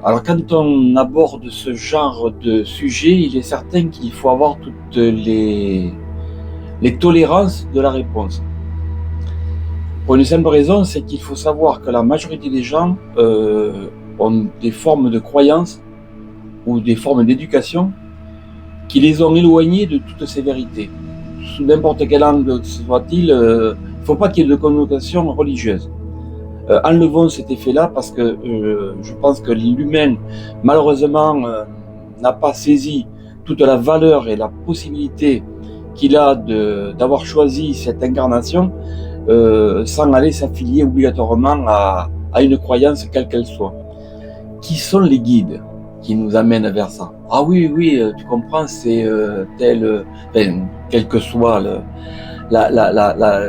Alors quand on aborde ce genre de sujet, il est certain qu'il faut avoir toutes les tolérances de la réponse. Pour une simple raison, c'est qu'il faut savoir que la majorité des gens ont des formes de croyances ou des formes d'éducation qui les ont éloignés de toutes ces vérités. Sous n'importe quel angle soit-il, il ne faut pas qu'il y ait de connotation religieuse. Enlevons cet effet-là parce que je pense que l'humain, malheureusement, n'a pas saisi toute la valeur et la possibilité qu'il a d'avoir choisi cette incarnation sans aller s'affilier obligatoirement à une croyance quelle qu'elle soit. Qui sont les guides qui nous amènent vers ça? Ah oui, tu comprends, c'est quelle que soit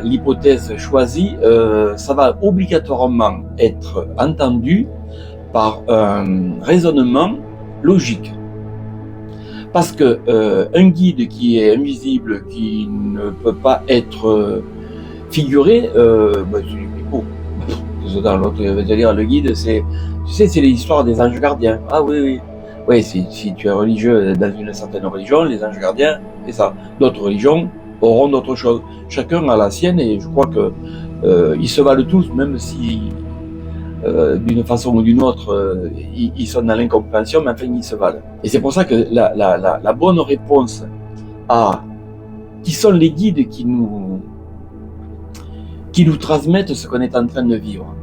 l'hypothèse choisie, ça va obligatoirement être entendu par un raisonnement logique. Parce que un guide qui est invisible, qui ne peut pas être figuré, c'est beau. Dans l'autre, c'est-à-dire le guide, c'est l'histoire des anges gardiens. Ah oui. Oui, si tu es religieux dans une certaine religion, les anges gardiens, c'est ça. D'autres religions auront d'autres choses. Chacun a la sienne et je crois que ils se valent tous, même si d'une façon ou d'une autre ils sont dans l'incompréhension, mais enfin ils se valent. Et c'est pour ça que la bonne réponse à qui sont les guides qui nous transmettent ce qu'on est en train de vivre,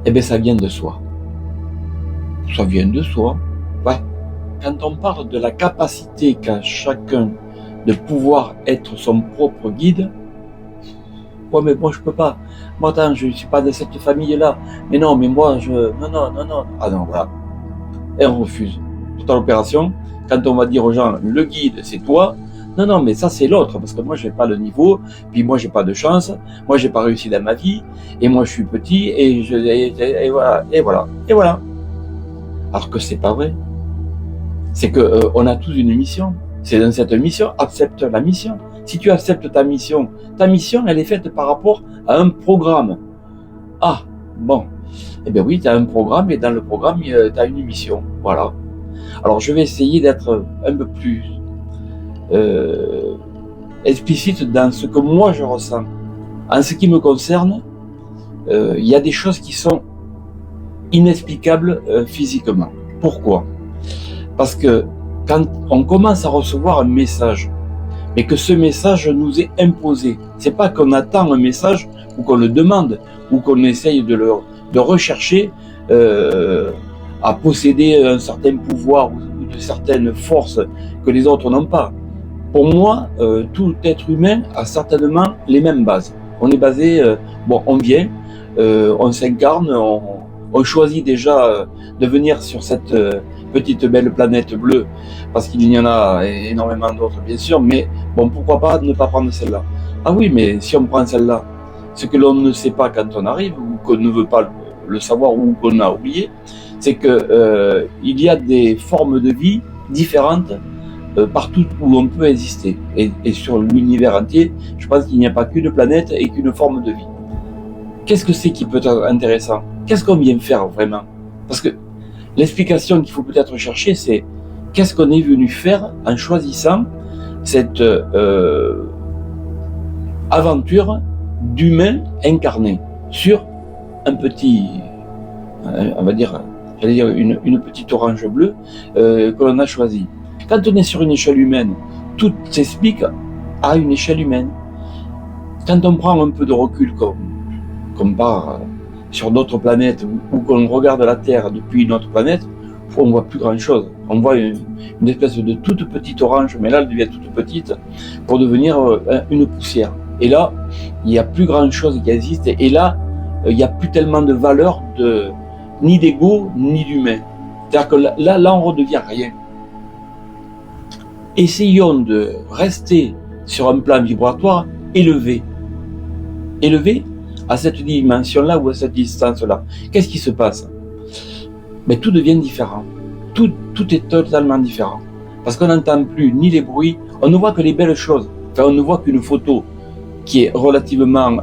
eh bien ça vient de soi. Ça vient de soi. Ouais. Quand on parle de la capacité qu'a chacun de pouvoir être son propre guide, ouais mais moi je peux pas. Moi attends, je suis pas de cette famille-là. Mais non, mais moi non. Ah non, voilà. Et on refuse. Totale opération. Quand on va dire aux gens, le guide c'est toi, non, mais ça c'est l'autre, parce que moi j'ai pas le niveau, puis moi j'ai pas de chance, moi j'ai pas réussi dans ma vie, et moi je suis petit, et voilà. Alors que c'est pas vrai. C'est que on a tous une mission. C'est dans cette mission, accepte la mission. Si tu acceptes ta mission elle est faite par rapport à un programme. Ah, bon. Eh bien oui, tu as un programme, et dans le programme, tu as une mission. Voilà. Alors je vais essayer d'être un peu plus explicite dans ce que moi je ressens. En ce qui me concerne, il y a des choses qui sont inexplicables physiquement. Pourquoi? Parce que quand on commence à recevoir un message, mais que ce message nous est imposé, c'est pas qu'on attend un message ou qu'on le demande ou qu'on essaye de rechercher à posséder un certain pouvoir ou de certaines forces que les autres n'ont pas. Pour moi, tout être humain a certainement les mêmes bases. On est basé, on vient, on s'incarne, on choisit déjà de venir sur cette petite belle planète bleue, parce qu'il y en a énormément d'autres bien sûr, mais bon, pourquoi pas ne pas prendre celle-là? Ah oui, mais si on prend celle-là, ce que l'on ne sait pas quand on arrive, ou qu'on ne veut pas le savoir, ou qu'on a oublié, c'est que il y a des formes de vie différentes partout où on peut exister. Et sur l'univers entier, je pense qu'il n'y a pas qu'une planète et qu'une forme de vie. Qu'est-ce que c'est qui peut être intéressant? Qu'est-ce qu'on vient faire vraiment? Parce que l'explication qu'il faut peut-être chercher, c'est qu'est-ce qu'on est venu faire en choisissant cette aventure d'humain incarné sur un petit, on va dire, une petite orange bleue que l'on a choisie. Quand on est sur une échelle humaine, tout s'explique à une échelle humaine. Quand on prend un peu de recul, comme part sur d'autres planètes, ou qu'on regarde la Terre depuis une autre planète, on voit plus grand chose. On voit une espèce de toute petite orange, mais là elle devient toute petite pour devenir une poussière. Et là, il n'y a plus grand chose qui existe, et là, il n'y a plus tellement de valeur ni d'ego, ni d'humain. C'est-à-dire que là, on redevient rien. Essayons de rester sur un plan vibratoire élevé à cette dimension-là ou à cette distance-là. Qu'est-ce qui se passe? Mais tout devient différent. Tout est totalement différent. Parce qu'on n'entend plus ni les bruits, on ne voit que les belles choses. Enfin, on ne voit qu'une photo qui est relativement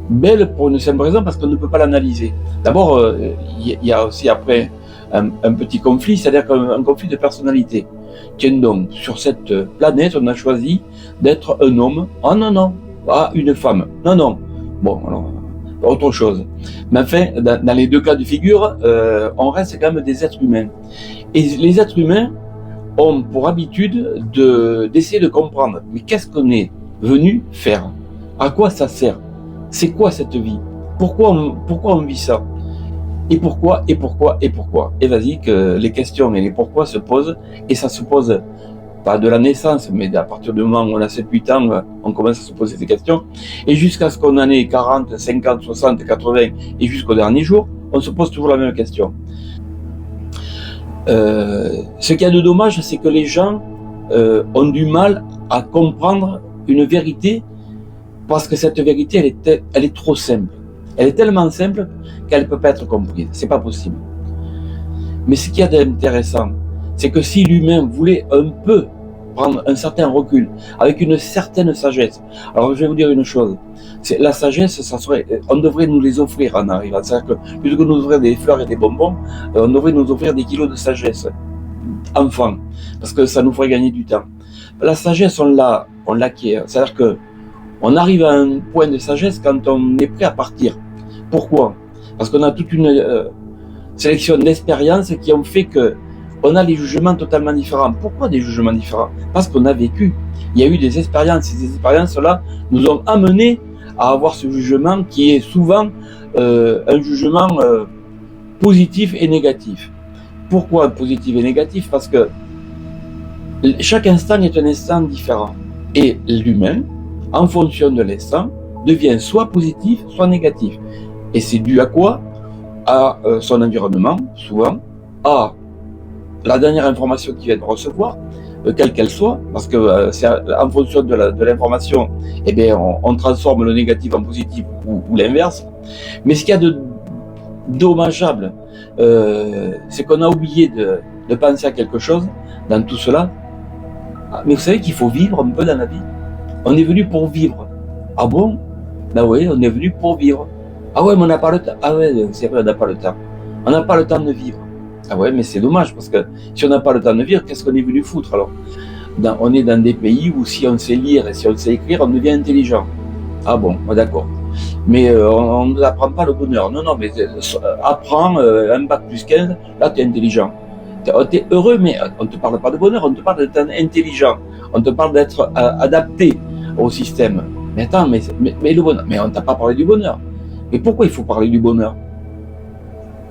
Belle pour une simple raison, parce qu'on ne peut pas l'analyser. D'abord, il y a aussi après un petit conflit, c'est-à-dire un conflit de personnalité. Tiens donc, sur cette planète, on a choisi d'être un homme. Oh non, non, ah, une femme. Non, non. Bon, alors, autre chose. Mais enfin, dans les deux cas de figure, on reste quand même des êtres humains. Et les êtres humains ont pour habitude d'essayer de comprendre. Mais qu'est-ce qu'on est venu faire? À quoi ça sert? C'est quoi cette vie? Pourquoi on vit ça? Et pourquoi? Et vas-y que les questions et les pourquoi se posent, et ça se pose pas de la naissance, mais à partir du moment où on a 7-8 ans, on commence à se poser ces questions, et jusqu'à ce qu'on en ait 40, 50, 60, 80, et jusqu'au dernier jour, on se pose toujours la même question. Ce qu'il y a de dommage, c'est que les gens ont du mal à comprendre une vérité, parce que cette vérité, elle est trop simple. Elle est tellement simple qu'elle ne peut pas être comprise. C'est pas possible. Mais ce qu'il y a d'intéressant, c'est que si l'humain voulait un peu prendre un certain recul, avec une certaine sagesse. Alors je vais vous dire une chose, c'est la sagesse, on devrait nous les offrir en arrivant. C'est-à-dire que plutôt que de nous offrir des fleurs et des bonbons, on devrait nous offrir des kilos de sagesse, enfant, parce que ça nous ferait gagner du temps. La sagesse, on l'acquiert. C'est-à-dire que on arrive à un point de sagesse quand on est prêt à partir. Pourquoi? Parce qu'on a toute une sélection d'expériences qui ont fait que on a des jugements totalement différents. Pourquoi des jugements différents? Parce qu'on a vécu. Il y a eu des expériences. Ces expériences-là nous ont amenés à avoir ce jugement qui est souvent un jugement positif et négatif. Pourquoi positif et négatif? Parce que chaque instant est un instant différent. Et l'humain, en fonction de l'instant, devient soit positif, soit négatif. Et c'est dû à quoi? À son environnement, souvent, à la dernière information qu'il vient de recevoir, quelle qu'elle soit, parce que c'est en fonction de l'information, eh bien, on transforme le négatif en positif ou l'inverse. Mais ce qu'il y a de dommageable, c'est qu'on a oublié de penser à quelque chose dans tout cela. Mais vous savez qu'il faut vivre un peu dans la vie. On est venu pour vivre. Ah bon? Ben oui, on est venu pour vivre. Ah ouais, mais on n'a pas le temps. Ah ouais, c'est vrai, on n'a pas le temps. On n'a pas le temps de vivre. Ah ouais, mais c'est dommage, parce que si on n'a pas le temps de vivre, qu'est-ce qu'on est venu foutre alors? On est dans des pays où si on sait lire et si on sait écrire, on devient intelligent. Ah bon, d'accord. Mais on ne nous apprend pas le bonheur. Non, non, mais apprends un bac plus 15, là tu es intelligent. Tu es heureux, mais on ne te parle pas de bonheur, on te parle d'être intelligent. On te parle d'être adapté au système. Mais attends, mais le bonheur, mais on ne t'a pas parlé du bonheur. Mais pourquoi il faut parler du bonheur?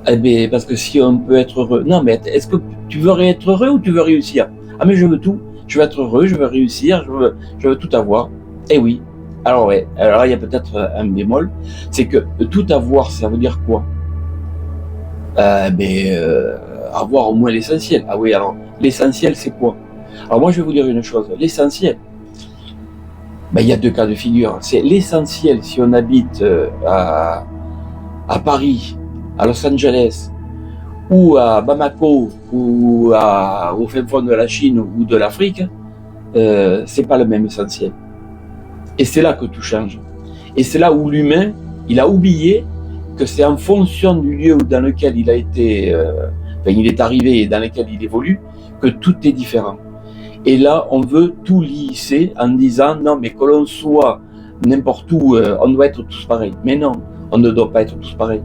Eh bien, parce que si on peut être heureux. Non, mais est-ce que tu veux être heureux ou tu veux réussir? Ah, mais je veux tout. Je veux être heureux, je veux réussir, je veux tout avoir. Eh oui. Alors, ouais. Alors, il y a peut-être un bémol. C'est que tout avoir, ça veut dire quoi? Avoir au moins l'essentiel. Ah oui, alors, l'essentiel, c'est quoi? Alors, moi, je vais vous dire une chose. L'essentiel, il y a deux cas de figure. C'est l'essentiel si on habite à Paris, à Los Angeles, ou à Bamako, ou au fin fond de la Chine ou de l'Afrique, c'est pas le même essentiel. Et c'est là que tout change. Et c'est là où l'humain, il a oublié que c'est en fonction du lieu dans lequel il a été, il est arrivé et dans lequel il évolue, que tout est différent. Et là, on veut tout lisser en disant, non, mais que l'on soit n'importe où, on doit être tous pareils. Mais non, on ne doit pas être tous pareils.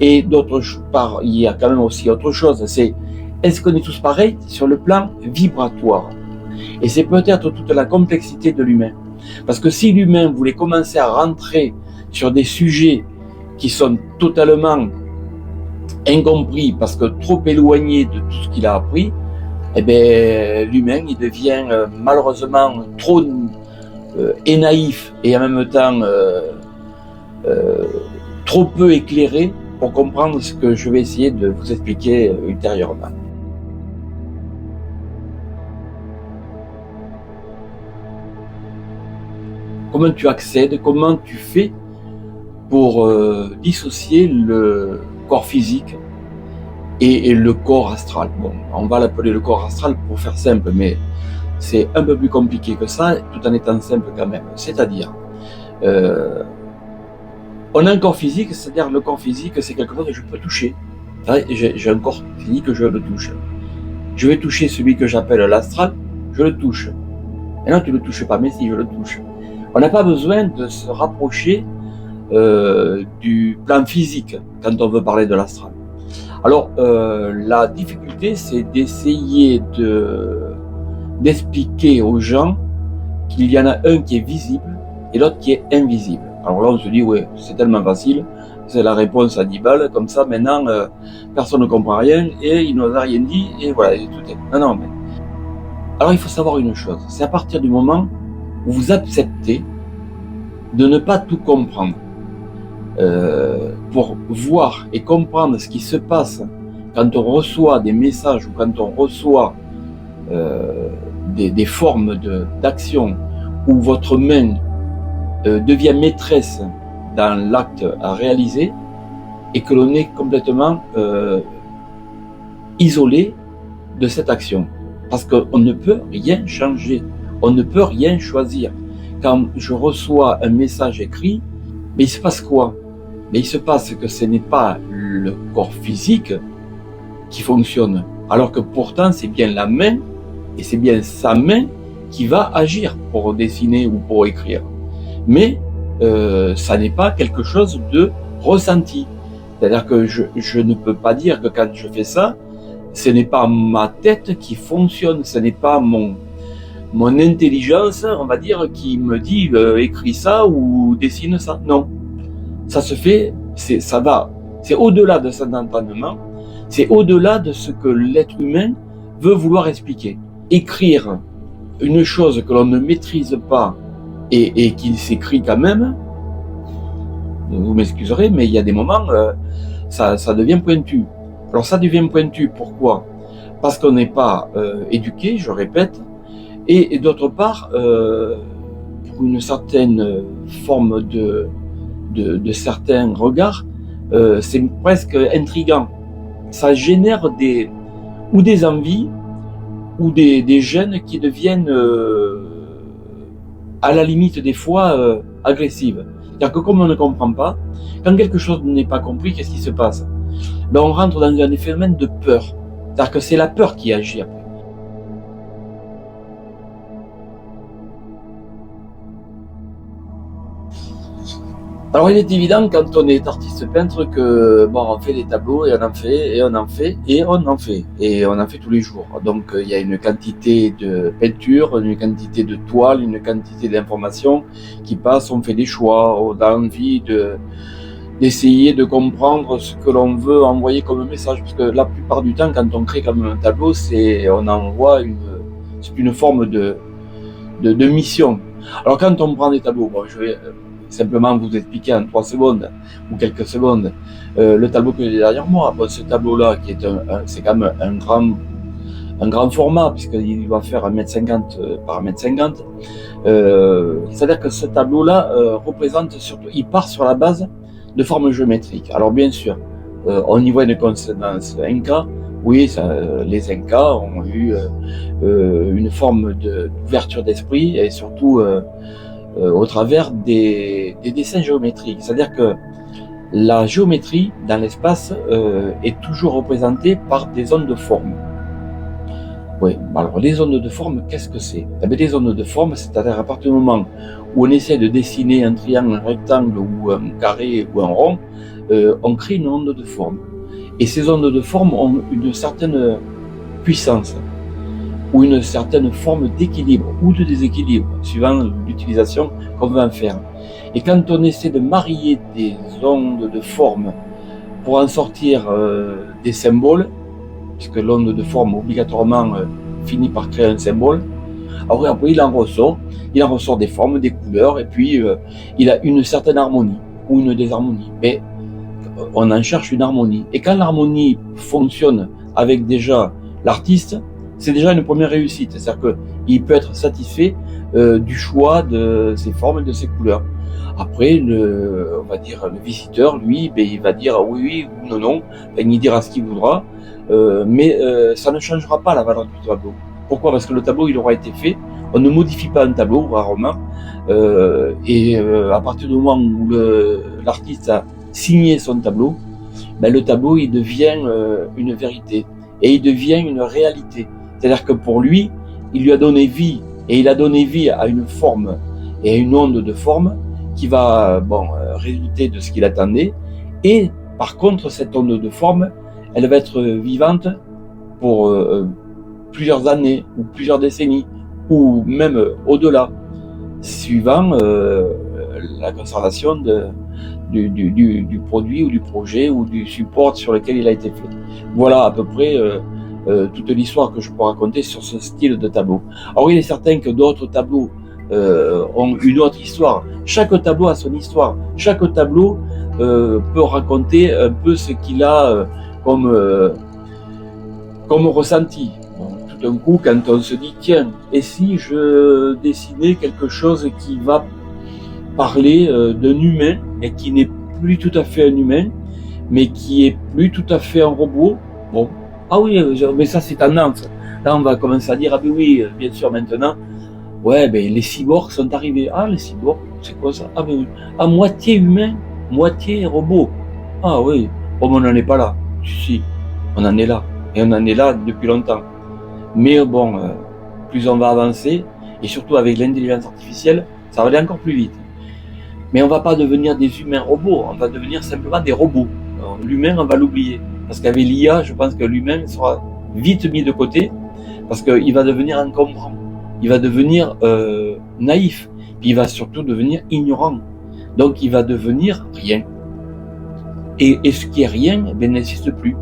Et d'autre part, il y a quand même aussi autre chose, c'est est-ce qu'on est tous pareils sur le plan vibratoire? Et c'est peut-être toute la complexité de l'humain. Parce que si l'humain voulait commencer à rentrer sur des sujets qui sont totalement incompris, parce que trop éloignés de tout ce qu'il a appris, eh bien, l'humain, il devient malheureusement trop naïf et en même temps trop peu éclairé pour comprendre ce que je vais essayer de vous expliquer ultérieurement. Comment tu accèdes, comment tu fais pour dissocier le corps physique et le corps astral? Bon, on va l'appeler le corps astral pour faire simple, mais c'est un peu plus compliqué que ça, tout en étant simple quand même. C'est-à-dire, On a un corps physique, c'est-à-dire le corps physique, c'est quelque chose que je peux toucher. J'ai un corps physique, je le touche. Je vais toucher celui que j'appelle l'astral, je le touche. Et non, tu ne le touches pas, mais si, je le touche. On n'a pas besoin de se rapprocher du plan physique quand on veut parler de l'astral. Alors, la difficulté, c'est d'essayer d'expliquer aux gens qu'il y en a un qui est visible et l'autre qui est invisible. Alors là, on se dit, ouais, c'est tellement facile, c'est la réponse à 10 balles, comme ça, maintenant, personne ne comprend rien, et il nous a rien dit, et voilà, et tout est... Non, mais... Alors, il faut savoir une chose, c'est à partir du moment où vous acceptez de ne pas tout comprendre, pour voir et comprendre ce qui se passe quand on reçoit des messages ou quand on reçoit des formes d'action où votre main devient maîtresse dans l'acte à réaliser et que l'on est complètement isolé de cette action. Parce qu'on ne peut rien changer, on ne peut rien choisir. Quand je reçois un message écrit, mais il se passe quoi? Mais il se passe que ce n'est pas le corps physique qui fonctionne, alors que pourtant c'est bien la main, et c'est bien sa main qui va agir pour dessiner ou pour écrire. Mais ça n'est pas quelque chose de ressenti. C'est-à-dire que je ne peux pas dire que quand je fais ça, ce n'est pas ma tête qui fonctionne, ce n'est pas mon intelligence, on va dire, qui me dit écris ça ou dessine ça. Non. Ça se fait, c'est au-delà de cet entendement, c'est au-delà de ce que l'être humain veut vouloir expliquer. Écrire une chose que l'on ne maîtrise pas et qui s'écrit quand même, vous m'excuserez, mais il y a des moments, ça devient pointu. Alors ça devient pointu, pourquoi? Parce qu'on n'est pas éduqué, je répète, et d'autre part, pour une certaine forme de certains regards, c'est presque intriguant. Ça génère des envies ou des gènes qui deviennent à la limite des fois agressives. C'est-à-dire que comme on ne comprend pas, quand quelque chose n'est pas compris, qu'est-ce qui se passe? Ben on rentre dans un phénomène de peur. C'est-à-dire que c'est la peur qui agit après. Alors il est évident quand on est artiste peintre que bon on fait des tableaux et on en fait et on en fait et on en fait et on en fait tous les jours. Donc il y a une quantité de peinture, une quantité de toiles, une quantité d'informations qui passent. On fait des choix, on a envie d'essayer de comprendre ce que l'on veut envoyer comme message, parce que la plupart du temps quand on crée comme un tableau, on envoie une forme de mission. Alors quand on prend des tableaux, bon je vais simplement vous expliquer en 3 secondes ou quelques secondes le tableau que j'ai derrière moi. Bon, ce tableau-là, qui est c'est quand même un grand format, puisqu'il va faire 1m50 par 1m50. C'est-à-dire que ce tableau-là représente surtout, il part sur la base de formes géométriques. Alors bien sûr, on y voit une consonance Inca. Oui, les Incas ont eu une forme d'ouverture d'esprit et surtout au travers des dessins géométriques. C'est-à-dire que la géométrie dans l'espace est toujours représentée par des zones de forme. Oui, alors les zones de forme, qu'est-ce que c'est? Eh bien, les zones de forme, c'est-à-dire à partir du moment où on essaie de dessiner un triangle, un rectangle ou un carré ou un rond, on crée une onde de forme. Et ces ondes de forme ont une certaine puissance ou une certaine forme d'équilibre ou de déséquilibre, suivant l'utilisation qu'on veut en faire. Et quand on essaie de marier des ondes de forme pour en sortir des symboles, puisque l'onde de forme obligatoirement finit par créer un symbole, alors après il en ressort des formes, des couleurs, et puis il a une certaine harmonie ou une désharmonie. Mais on en cherche une harmonie. Et quand l'harmonie fonctionne avec déjà l'artiste, c'est déjà une première réussite. C'est-à-dire qu'il peut être satisfait du choix de ses formes et de ses couleurs. Après, on va dire, le visiteur, lui, ben, il va dire oui ou non, ben, il dira ce qu'il voudra, mais ça ne changera pas la valeur du tableau. Pourquoi? Parce que le tableau, il aura été fait On ne modifie pas un tableau, rarement, à partir du moment où l'artiste a signé son tableau, ben, le tableau il devient une vérité et il devient une réalité. C'est-à-dire que pour lui, il lui a donné vie et il a donné vie à une forme et à une onde de forme qui va résulter de ce qu'il attendait. Et par contre, cette onde de forme, elle va être vivante pour plusieurs années ou plusieurs décennies ou même au-delà, suivant la conservation du produit ou du projet ou du support sur lequel il a été fait. Voilà à peu près toute l'histoire que je peux raconter sur ce style de tableau. Alors il est certain que d'autres tableaux ont une autre histoire. Chaque tableau a son histoire. Chaque tableau peut raconter un peu ce qu'il a comme ressenti. Bon, tout d'un coup, quand on se dit tiens, et si je dessinais quelque chose qui va parler d'un humain et qui n'est plus tout à fait un humain, mais qui est plus tout à fait un robot. Bon, ah oui, mais ça c'est tendance. Là, on va commencer à dire ah ben oui, bien sûr maintenant. Ouais, ben les cyborgs sont arrivés. Ah, les cyborgs, c'est quoi ça? Ah ben oui, à moitié humain, moitié robot. Ah oui, bon, on n'en est pas là. Si, on en est là, et on en est là depuis longtemps. Mais bon, plus on va avancer, et surtout avec l'intelligence artificielle, ça va aller encore plus vite. Mais on va pas devenir des humains robots, on va devenir simplement des robots. L'humain, on va l'oublier. Parce qu'avec l'IA, je pense que l'humain sera vite mis de côté, parce qu'il va devenir encombrant, il va devenir naïf, puis il va surtout devenir ignorant. Donc il va devenir rien. Et ce qui est rien, ben, n'existe plus.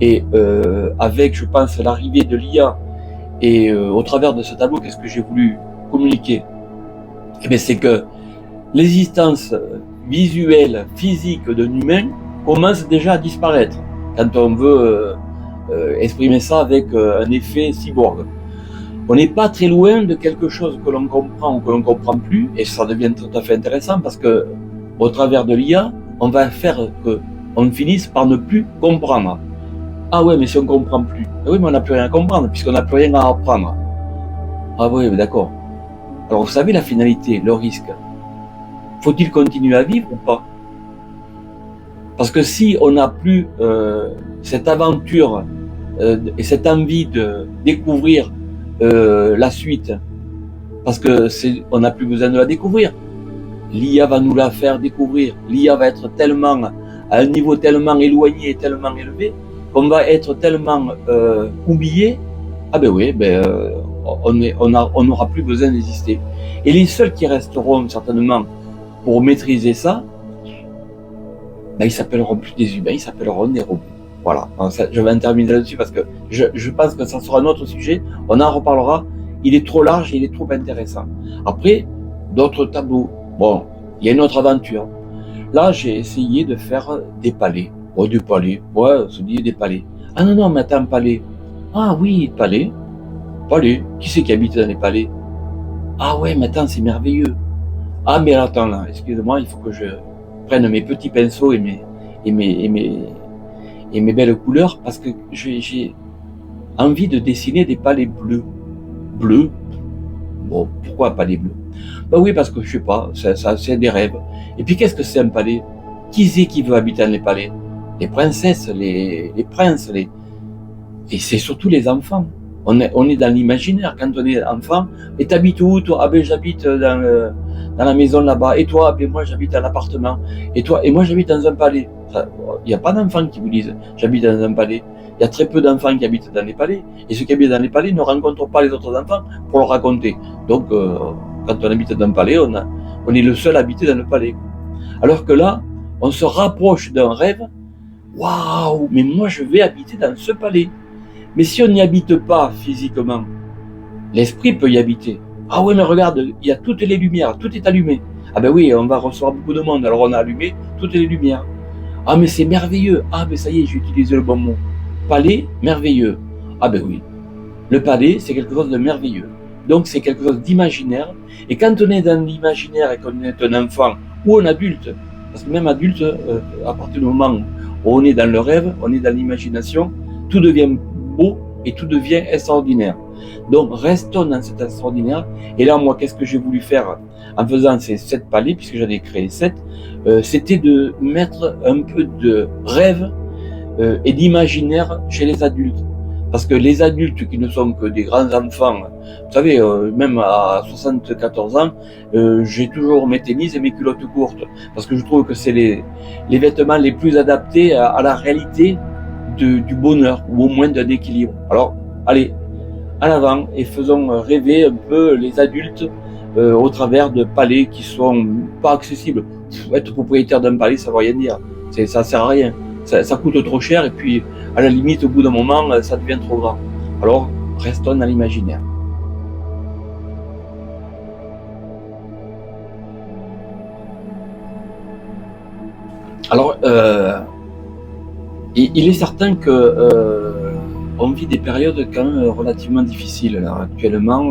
Et avec, je pense, l'arrivée de l'IA, et au travers de ce tableau, qu'est-ce que j'ai voulu communiquer? Eh bien, c'est que l'existence visuelle, physique d'un humain commence déjà à disparaître quand on veut exprimer ça avec un effet cyborg. On n'est pas très loin de quelque chose que l'on comprend ou que l'on ne comprend plus, et ça devient tout à fait intéressant parce que au travers de l'IA, on va faire qu'on finisse par ne plus comprendre. Ah ouais, mais si on ne comprend plus, oui, mais on n'a plus rien à comprendre puisqu'on n'a plus rien à apprendre. Ah oui, d'accord. Alors vous savez la finalité, le risque. Faut-il continuer à vivre ou pas? Parce que si on n'a plus cette aventure et cette envie de découvrir la suite, parce que on n'a plus besoin de la découvrir, l'IA va nous la faire découvrir. L'IA va être tellement à un niveau tellement éloigné et tellement élevé qu'on va être tellement oublié. Ah ben oui, on n'aura plus besoin d'exister. Et les seuls qui resteront certainement pour maîtriser ça, ben, ils s'appelleront plus des humains, ils s'appelleront des robots. Voilà, donc ça, je vais en terminer là-dessus parce que je pense que ça sera un autre sujet, on en reparlera, il est trop large, il est trop intéressant. Après, d'autres tableaux, bon, il y a une autre aventure. Là, j'ai essayé de faire des palais. Oh, des palais, ouais, on se dit des palais. Ah non, mais attends, palais. Ah oui, palais. Palais, qui c'est qui habite dans les palais? Ah ouais, mais attends, c'est merveilleux. Ah mais attends là, excusez-moi, il faut que je prenne mes petits pinceaux et mes belles couleurs parce que j'ai envie de dessiner des palais bleus. Bleus? Bon, pourquoi palais bleus? Ben oui, parce que je sais pas, ça c'est des rêves. Et puis qu'est-ce que c'est un palais? Qui c'est qui veut habiter dans les palais? Les princesses, les princes, et c'est surtout les enfants. On est dans l'imaginaire quand on est enfant. Et t'habites où toi? Ah ben j'habite dans la maison là-bas. Et toi? Ah ben moi j'habite dans l'appartement. Et toi? Et moi j'habite dans un palais. Il n'y a pas d'enfants qui vous disent j'habite dans un palais. Il y a très peu d'enfants qui habitent dans les palais. Et ceux qui habitent dans les palais ne rencontrent pas les autres enfants pour leur raconter. Donc quand on habite dans un palais, on est le seul à habiter dans le palais. Alors que là, on se rapproche d'un rêve. Waouh, mais moi je vais habiter dans ce palais. Mais si on n'y habite pas physiquement, l'esprit peut y habiter. Ah oui, mais regarde, il y a toutes les lumières, tout est allumé. Ah ben oui, on va recevoir beaucoup de monde, alors on a allumé toutes les lumières. Ah mais c'est merveilleux. Ah ben ça y est, j'ai utilisé le bon mot. Palais, merveilleux. Ah ben oui, le palais, c'est quelque chose de merveilleux. Donc c'est quelque chose d'imaginaire. Et quand on est dans l'imaginaire et qu'on est un enfant ou un adulte, parce que même adulte, à partir du moment où on est dans le rêve, on est dans l'imagination, tout devient beau et tout devient extraordinaire. Donc restons dans cet extraordinaire. Et là, moi, qu'est-ce que j'ai voulu faire en faisant ces 7 paliers, puisque j'en ai créé 7, c'était de mettre un peu de rêve et d'imaginaire chez les adultes. Parce que les adultes qui ne sont que des grands enfants, vous savez, même à 74 ans, j'ai toujours mes tennis et mes culottes courtes. Parce que je trouve que c'est les vêtements les plus adaptés à la réalité du bonheur, ou au moins d'un équilibre. Alors, allez, en avant, et faisons rêver un peu les adultes au travers de palais qui sont pas accessibles. Être propriétaire d'un palais, ça veut rien dire. Ça sert à rien. Ça coûte trop cher, et puis à la limite, au bout d'un moment, ça devient trop grand. Alors, restons dans l'imaginaire. Alors, il est certain que on vit des périodes quand même relativement difficiles là, actuellement.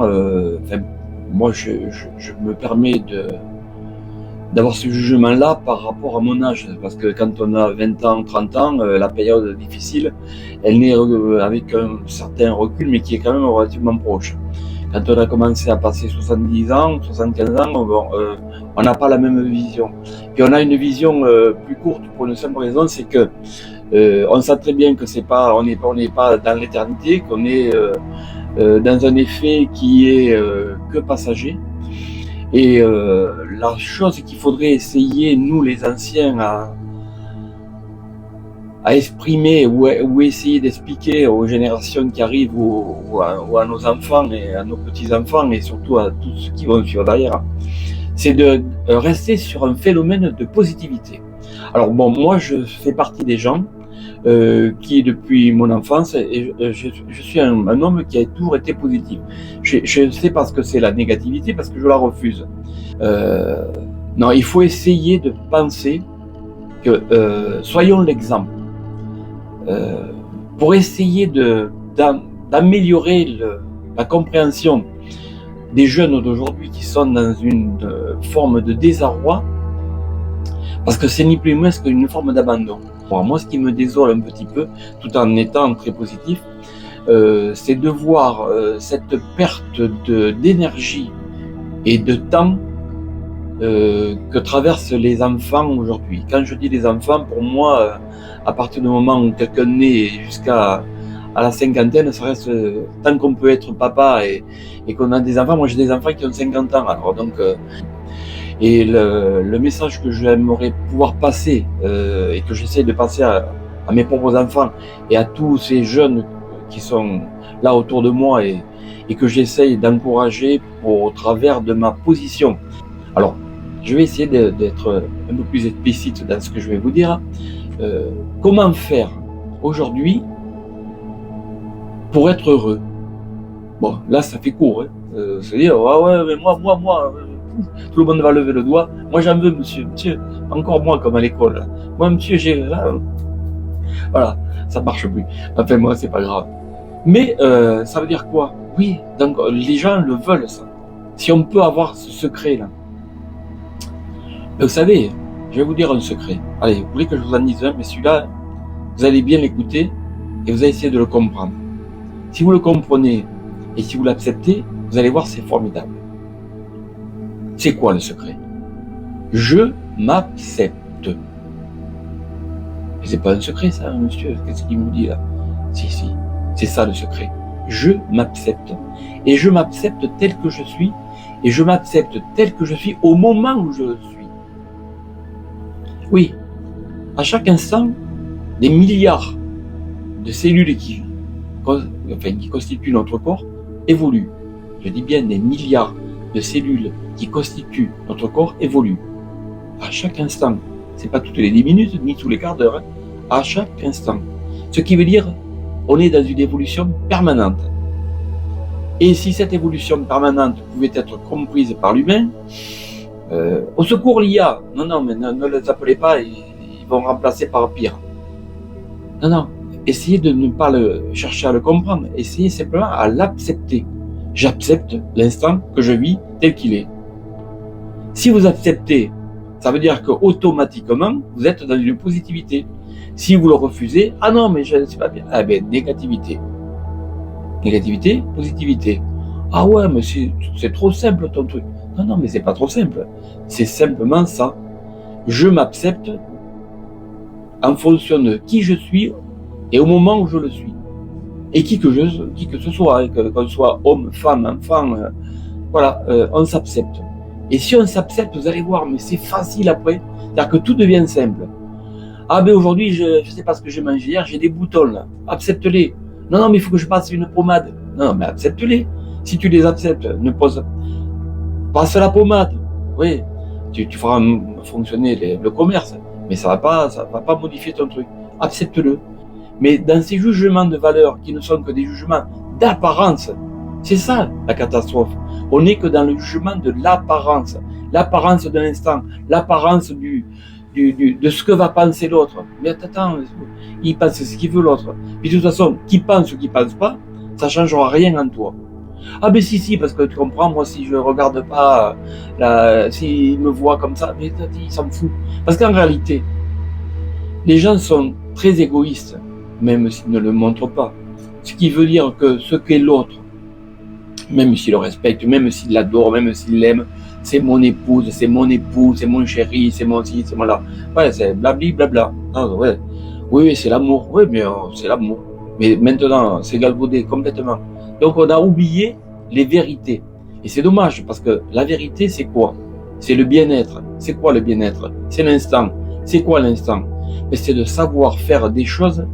Moi, je me permets d'avoir ce jugement-là par rapport à mon âge, parce que quand on a 20 ans, 30 ans, la période difficile, elle naît avec un certain recul, mais qui est quand même relativement proche. Quand on a commencé à passer 70 ans, 75 ans, on n'a pas la même vision. Puis on a une vision plus courte pour une simple raison, c'est que on sait très bien que on n'est pas dans l'éternité, qu'on est dans un effet qui est que passager. Et la chose qu'il faudrait essayer, nous les anciens, à exprimer ou essayer d'expliquer aux générations qui arrivent ou à nos enfants et à nos petits-enfants, et surtout à tous ceux qui vont suivre derrière, c'est de rester sur un phénomène de positivité. Alors bon, moi je fais partie des gens qui depuis mon enfance, et je suis un homme qui a toujours été positif. Je ne sais pas ce que c'est la négativité, parce que je la refuse. Non, il faut essayer de penser que soyons l'exemple pour essayer d'améliorer la compréhension des jeunes d'aujourd'hui qui sont dans une forme de désarroi, parce que c'est ni plus ni moins qu'une forme d'abandon. Moi, ce qui me désole un petit peu, tout en étant très positif, c'est de voir cette perte d'énergie et de temps que traversent les enfants aujourd'hui. Quand je dis les enfants, pour moi, à partir du moment où quelqu'un naît jusqu'à la cinquantaine, ça reste tant qu'on peut être papa et qu'on a des enfants. Moi, j'ai des enfants qui ont 50 ans. Alors donc, et le message que j'aimerais pouvoir passer et que j'essaie de passer à mes propres enfants et à tous ces jeunes qui sont là autour de moi et que j'essaye d'encourager au travers de ma position. Alors, je vais essayer d'être un peu plus explicite dans ce que je vais vous dire. Comment faire aujourd'hui pour être heureux? Bon, là, ça fait court. C'est-à-dire, ah ouais, mais moi, tout le monde va lever le doigt. Moi, j'en veux, monsieur, encore moi, comme à l'école. Là. Moi, monsieur, voilà, ça marche plus. Enfin, moi, c'est pas grave. Mais ça veut dire quoi? Oui, donc les gens le veulent, ça. Si on peut avoir ce secret-là. Vous savez, je vais vous dire un secret. Allez, vous voulez que je vous en dise un, mais celui-là, vous allez bien l'écouter et vous allez essayer de le comprendre. Si vous le comprenez et si vous l'acceptez, vous allez voir, c'est formidable. C'est quoi le secret? Je m'accepte. C'est pas un secret, ça, monsieur. Qu'est-ce qu'il vous dit là? Si, c'est ça le secret. Je m'accepte. Et je m'accepte tel que je suis. Et je m'accepte tel que je suis au moment où je le suis. Oui, à chaque instant, des milliards de cellules qui constituent notre corps évoluent. Je dis bien des milliards de cellules qui constituent notre corps évoluent. À chaque instant. C'est pas toutes les 10 minutes, ni tous les quarts d'heure. Hein. À chaque instant. Ce qui veut dire, on est dans une évolution permanente. Et si cette évolution permanente pouvait être comprise par l'humain, au secours l'IA, non, mais ne les appelez pas, ils vont remplacer par pire. Non, essayez de ne pas chercher à le comprendre, essayez simplement à l'accepter. J'accepte l'instant que je vis tel qu'il est. Si vous acceptez, ça veut dire qu'automatiquement, vous êtes dans une positivité. Si vous le refusez, ah non, mais je ne sais pas bien, ah ben, négativité. Négativité, positivité. Ah ouais, mais c'est trop simple ton truc. Non, non, mais c'est pas trop simple. C'est simplement ça. Je m'accepte en fonction de qui je suis et au moment où je le suis. Et qui que ce soit, hein, qu'on soit homme, femme, enfant, voilà, on s'accepte. Et si on s'accepte, vous allez voir, mais c'est facile après. C'est-à-dire que tout devient simple. Ah ben aujourd'hui, je sais pas ce que j'ai mangé hier, j'ai des boutons là. Accepte-les. Non, non, mais il faut que je passe une pommade. Non, mais accepte-les. Si tu les acceptes, passe la pommade. Oui, tu feras fonctionner le commerce, mais ça va pas modifier ton truc. Accepte-le. Mais dans ces jugements de valeur qui ne sont que des jugements d'apparence, c'est ça la catastrophe. On n'est que dans le jugement de l'apparence de l'instant, l'apparence de ce que va penser l'autre. Mais attends, il pense ce qu'il veut l'autre. Puis de toute façon, qui pense ou qui pense pas, ça changera rien en toi. Ah ben si, parce que tu comprends, moi si je regarde pas, s'il me voit comme ça, mais il s'en fout. Parce qu'en réalité, les gens sont très égoïstes, même s'ils ne le montrent pas. Ce qui veut dire que ce qu'est l'autre, même s'il le respecte, même s'il l'adore, même s'il l'aime, c'est mon épouse, c'est mon époux, c'est mon chéri, c'est mon ci, c'est mon là. Ouais, c'est blabli, blabla. Ah, ouais. Oui, c'est l'amour. Oui, mais c'est l'amour. Mais maintenant, c'est galvaudé complètement. Donc, on a oublié les vérités. Et c'est dommage, parce que la vérité, c'est quoi? C'est le bien-être. C'est quoi le bien-être? C'est l'instant. C'est quoi l'instant? Mais c'est de savoir faire des choses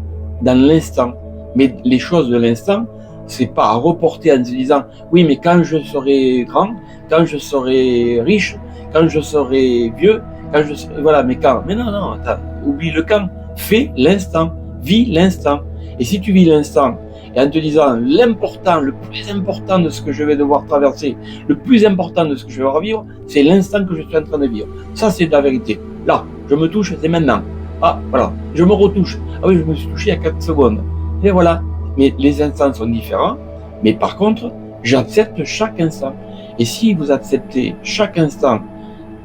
dans l'instant. Mais les choses de l'instant, c'est pas à reporter en se disant oui, mais quand je serai grand, quand je serai riche, quand je serai vieux, quand je serai... voilà, mais quand? Mais non, oublie le quand. Fais l'instant. Vis l'instant. Et si tu vis l'instant, et en te disant l'important, le plus important de ce que je vais devoir traverser, le plus important de ce que je vais devoir vivre, c'est l'instant que je suis en train de vivre. Ça, c'est de la vérité. Là, je me touche, c'est maintenant. Ah, voilà, je me retouche. Ah oui, je me suis touché il y a 4 secondes. Et voilà. Mais les instants sont différents. Mais par contre, j'accepte chaque instant. Et si vous acceptez chaque instant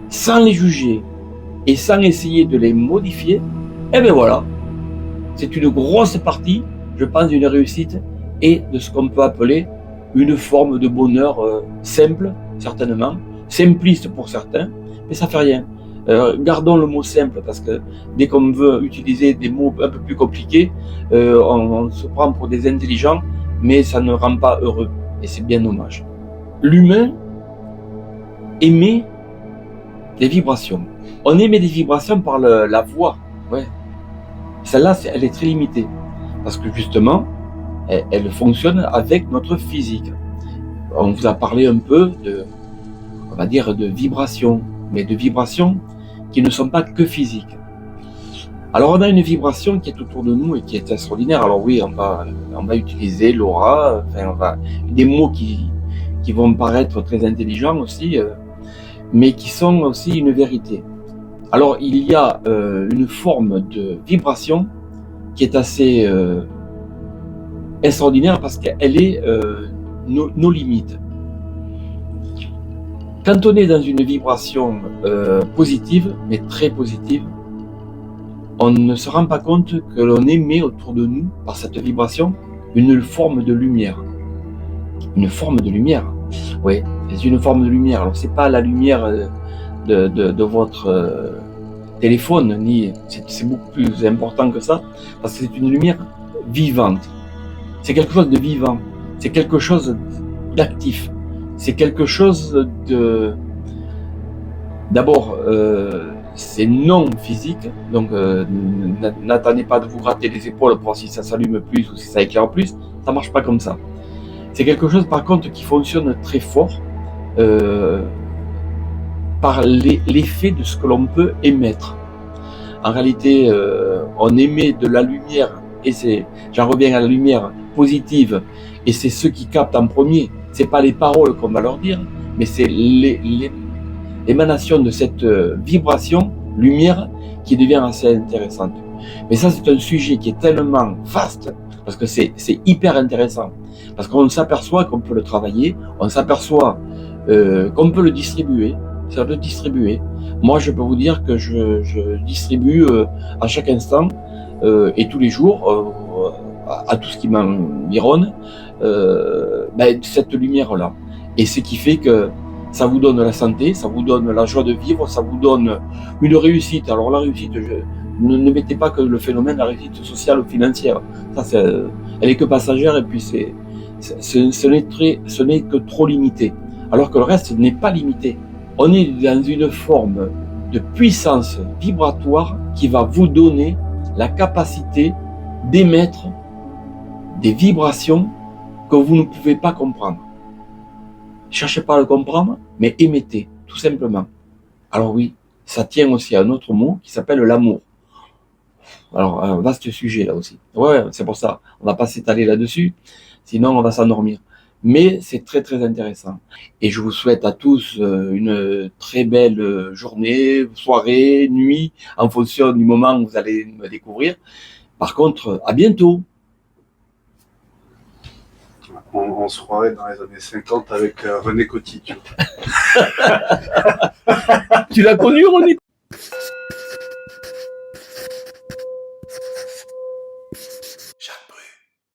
sans les juger et sans essayer de les modifier, eh bien voilà. C'est une grosse partie, je pense, d'une réussite et de ce qu'on peut appeler une forme de bonheur simple, certainement, simpliste pour certains, mais ça fait rien. Gardons le mot simple, parce que dès qu'on veut utiliser des mots un peu plus compliqués, on se prend pour des intelligents, mais ça ne rend pas heureux, et c'est bien dommage. L'humain émet des vibrations. On émet des vibrations par la voix, ouais. Celle-là, elle est très limitée, parce que justement, elle fonctionne avec notre physique. On vous a parlé un peu on va dire, de vibrations, mais de vibrations qui ne sont pas que physiques. Alors on a une vibration qui est autour de nous et qui est extraordinaire. Alors oui, on va utiliser l'aura, des mots qui vont paraître très intelligents aussi, mais qui sont aussi une vérité. Alors il y a une forme de vibration qui est assez extraordinaire, parce qu'elle est nos limites. Quand on est dans une vibration positive, mais très positive, on ne se rend pas compte que l'on émet autour de nous, par cette vibration, une forme de lumière. Une forme de lumière, oui, c'est une forme de lumière. Alors c'est pas la lumière de votre téléphone, c'est beaucoup plus important que ça, parce que c'est une lumière vivante. C'est quelque chose de vivant, c'est quelque chose d'actif, c'est quelque chose de... D'abord, c'est non physique, donc n'attendez pas de vous gratter les épaules pour voir si ça s'allume plus ou si ça éclaire plus, ça marche pas comme ça. C'est quelque chose par contre qui fonctionne très fort par l'effet de ce que l'on peut émettre. En réalité, on émet de la lumière, et j'en reviens à la lumière positive, et c'est ceux qui captent en premier. C'est pas les paroles qu'on va leur dire, mais c'est l'émanation de cette vibration, lumière, qui devient assez intéressante. Mais ça, c'est un sujet qui est tellement vaste, parce que c'est hyper intéressant, parce qu'on s'aperçoit qu'on peut le travailler, on s'aperçoit qu'on peut le distribuer, ça peut distribuer. Moi, je peux vous dire que je distribue à chaque instant et tous les jours à tout ce qui m'environne cette lumière-là. Et ce qui fait que ça vous donne la santé, ça vous donne la joie de vivre, ça vous donne une réussite. Alors la réussite, ne mettez pas que le phénomène de la réussite sociale ou financière. Ça, elle est que passagère, et puis ce n'est que trop limité. Alors que le reste n'est pas limité. On est dans une forme de puissance vibratoire qui va vous donner la capacité d'émettre des vibrations que vous ne pouvez pas comprendre. Cherchez pas à le comprendre, mais émettez, tout simplement. Alors oui, ça tient aussi à un autre mot qui s'appelle l'amour. Alors, un vaste sujet là aussi. Ouais, c'est pour ça, on va pas s'étaler là-dessus, sinon on va s'endormir. Mais c'est très très intéressant. Et je vous souhaite à tous une très belle journée, soirée, nuit, en fonction du moment où vous allez me découvrir. Par contre, à bientôt. On se croirait dans les années 50 avec René Coty. Tu l'as connu, René?